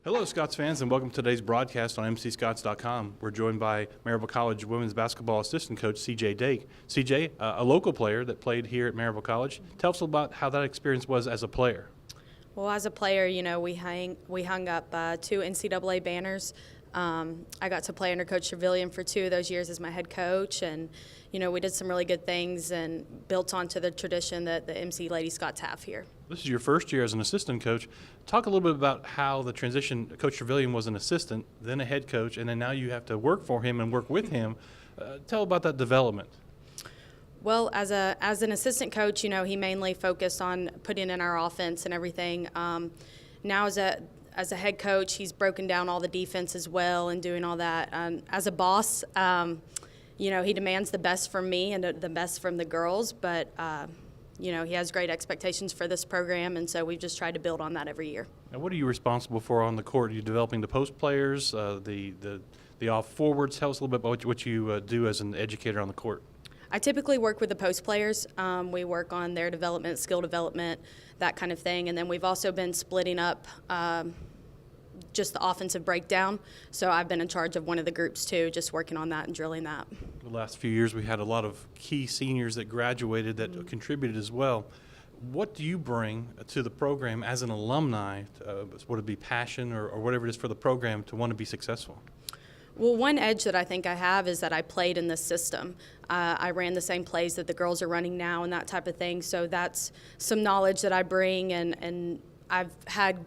Hello, Scots fans, and welcome to today's broadcast on mcscots.com. We're joined by Maryville College women's basketball assistant coach C.J. Dake. C.J., a local player that played here at Maryville College. Tell us about how that experience was as a player. Well, as a player, we hung up 2 NCAA banners. I got to play under Coach Truvillion for 2 of those years as my head coach, and we did some really good things and built onto the tradition that the MC Lady Scots have here. This is your first year as an assistant coach. Talk a little bit about how the transition. Coach Truvillion was an assistant, then a head coach, and then now you have to work for him and work with him. Tell about that development. Well, as an assistant coach, he mainly focused on putting in our offense and everything. Now as a head coach, he's broken down all the defense as well and doing all that. As a boss, he demands the best from me and the best from the girls, but he has great expectations for this program, and so we've just tried to build on that every year. Now, what are you responsible for on the court? Are you developing the post players, the off forwards? Tell us a little bit about what you do as an educator on the court. I typically work with the post players. We work on their development, skill development, that kind of thing. And then we've also been splitting up just the offensive breakdown. So I've been in charge of one of the groups too, just working on that and drilling that. The last few years we had a lot of key seniors that graduated that contributed as well. What do you bring to the program as an alumni? Would it be passion or whatever it is for the program to want to be successful? Well, one edge that I think I have is that I played in this system. I ran the same plays that the girls are running now and that type of thing. So that's some knowledge that I bring, and I've had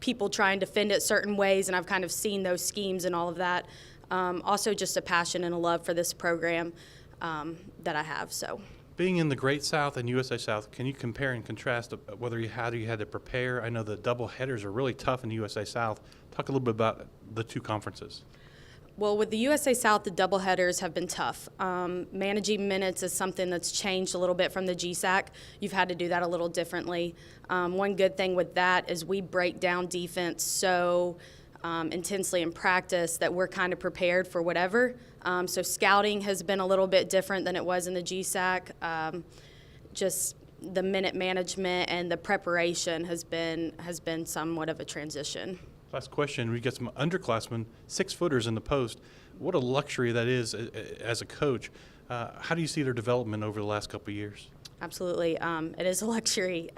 people try and defend it certain ways, and I've kind of seen those schemes and all of that. Also just a passion and a love for this program that I have. So, being in the Great South and USA South, can you compare and contrast how you had to prepare? I know the double headers are really tough in the USA South. Talk a little bit about the two conferences. Well, with the USA South, the doubleheaders have been tough. Managing minutes is something that's changed a little bit from the GSAC. You've had to do that a little differently. One good thing with that is we break down defense so intensely in practice that we're kind of prepared for whatever. So scouting has been a little bit different than it was in the GSAC. Just the minute management and the preparation has been somewhat of a transition. Last question, we get some underclassmen, 6-footers in the post. What a luxury that is as a coach. How do you see their development over the last couple of years? Absolutely. It is a luxury.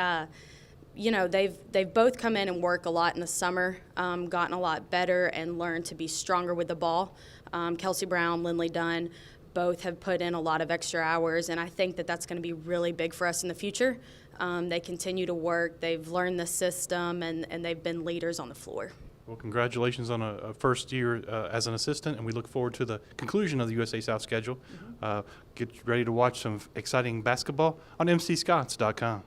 They've both come in and work a lot in the summer, gotten a lot better and learned to be stronger with the ball. Kelsey Brown, Lindley Dunn, both have put in a lot of extra hours, and I think that that's going to be really big for us in the future. They continue to work, they've learned the system, and they've been leaders on the floor. Well, congratulations on a first year as an assistant, and we look forward to the conclusion of the USA South schedule. Get ready to watch some exciting basketball on mcscots.com.